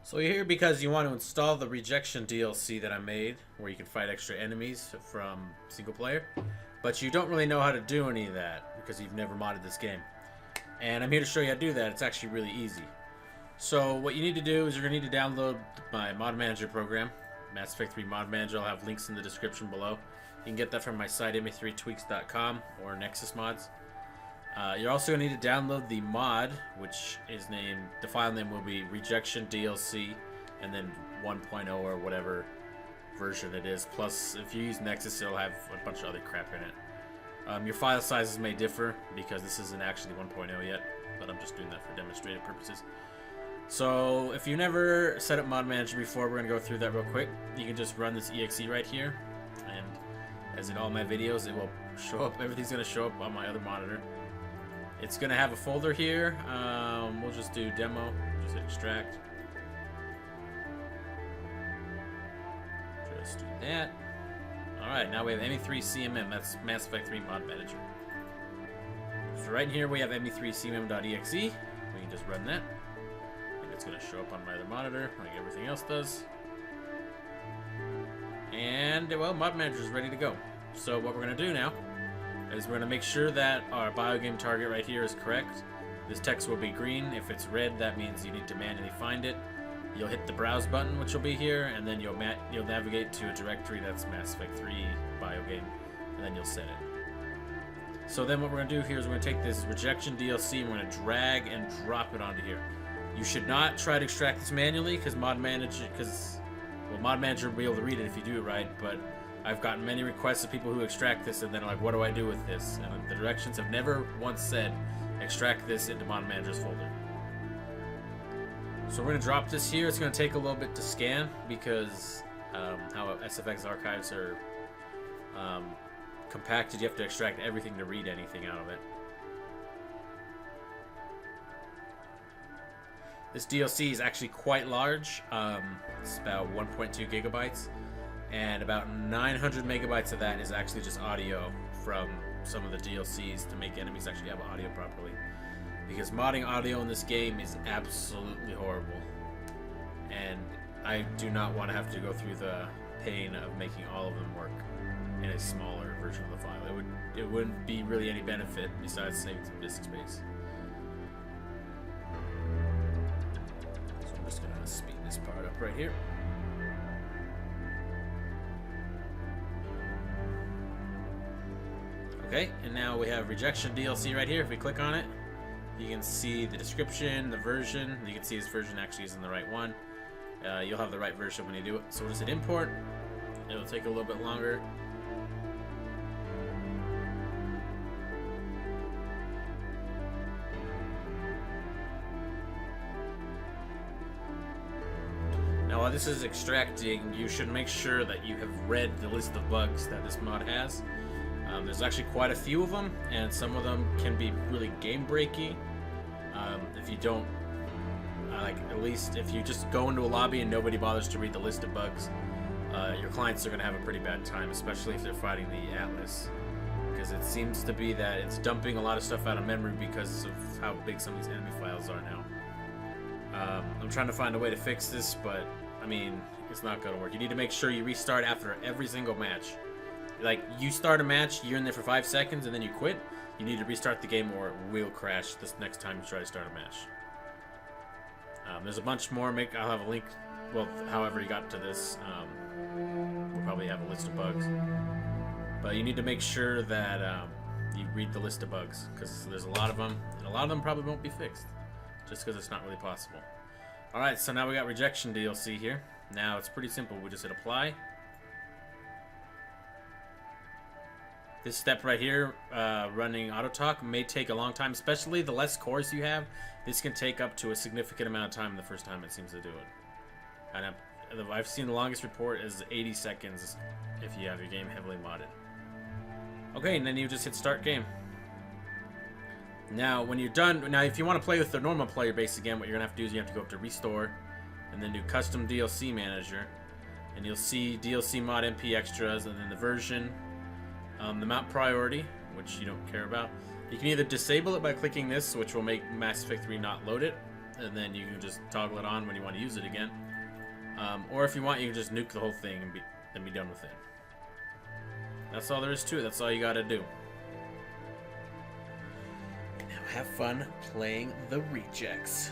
So you're here because you want to install the Rejection DLC that I made, where you can fight extra enemies from single player, but you don't really know how to do any of that because you've never modded this game. And I'm here to show you how to do that. It's actually really easy. So what you need to do is you're going to need to download my Mod Manager program, Mass Effect 3 Mod Manager. I'll have links in the description below. You can get that from my site, ME3tweaks.com or Nexus Mods. You're also going to need to download the mod, which is named, the file name will be Rejection DLC, and then 1.0 or whatever version it is. Plus, if you use Nexus, it'll have a bunch of other crap in it. Your file sizes may differ because this isn't actually 1.0 yet, but I'm just doing that for demonstrative purposes. So, if you never set up Mod Manager before, we're going to go through that real quick. You can just run this exe right here, and as in all my videos, it will show up, everything's going to show up on my other monitor. It's going to have a folder here. We'll just do demo, just hit extract. Just do that. Alright, now we have ME3 CMM, that's Mass Effect 3 Mod Manager. So right in here we have ME3 CMM.exe. We can just run that. And it's going to show up on my other monitor, like everything else does. And, well, Mod Manager is ready to go. So what we're going to do now is we're going to make sure that our biogame target right here is correct. This text will be green. If it's red, that means you need to manually find it. You'll hit the browse button, which will be here, and then you'll navigate to a directory that's Mass Effect 3 biogame, and then you'll set it. So then what we're going to do here is we're going to take this Rejection DLC and we're going to drag and drop it onto here. You should not try to extract this manually because Mod Manager will be able to read it if you do it right, but I've gotten many requests of people who extract this and then are like, what do I do with this? And the directions have never once said, extract this into Mod Manager's folder. So we're going to drop this here. It's going to take a little bit to scan because how SFX archives are compacted, you have to extract everything to read anything out of it. This DLC is actually quite large. It's about 1.2 gigabytes. And about 900 megabytes of that is actually just audio from some of the DLCs to make enemies actually have audio properly. Because modding audio in this game is absolutely horrible. And I do not want to have to go through the pain of making all of them work in a smaller version of the file. It wouldn't be really any benefit besides saving some disk space. So I'm just going to speed this part up right here. Okay, and now we have Rejection DLC right here. If we click on it, you can see the description, the version. You can see this version actually isn't the right one. You'll have the right version when you do it. So we'll just hit import. It'll take a little bit longer. Now while this is extracting, you should make sure that you have read the list of bugs that this mod has. There's actually quite a few of them, and some of them can be really game-breaking. If you don't, at least if you just go into a lobby and nobody bothers to read the list of bugs, your clients are going to have a pretty bad time, especially if they're fighting the Atlas. Because it seems to be that it's dumping a lot of stuff out of memory because of how big some of these enemy files are now. I'm trying to find a way to fix this, but, I mean, it's not going to work. You need to make sure you restart after every single match. Like, you start a match, you're in there for 5 seconds, and then you quit. You need to restart the game or it will crash this next time you try to start a match. There's a bunch more. I'll have a link. Well, however you got to this, we'll probably have a list of bugs. But you need to make sure that you read the list of bugs, because there's a lot of them, and a lot of them probably won't be fixed, just because it's not really possible. Alright, so now we got Rejection DLC here. Now, it's pretty simple. We just hit apply. This step right here, running AutoTalk, may take a long time, especially the less cores you have. This can take up to a significant amount of time the first time it seems to do it. And I've seen the longest report is 80 seconds if you have your game heavily modded. Okay, and then you just hit start game. Now, when you're done, if you want to play with the normal player base again, what you're going to have to do is you have to go up to Restore, and then do Custom DLC Manager, and you'll see DLC Mod MP Extras, and then the version, the mount priority, which you don't care about. You can either disable it by clicking this, which will make Mass Effect 3 not load it, and then you can just toggle it on when you want to use it again. Or if you want, you can just nuke the whole thing and be done with it. That's all there is to it. That's all you gotta do. Now have fun playing the Rejects.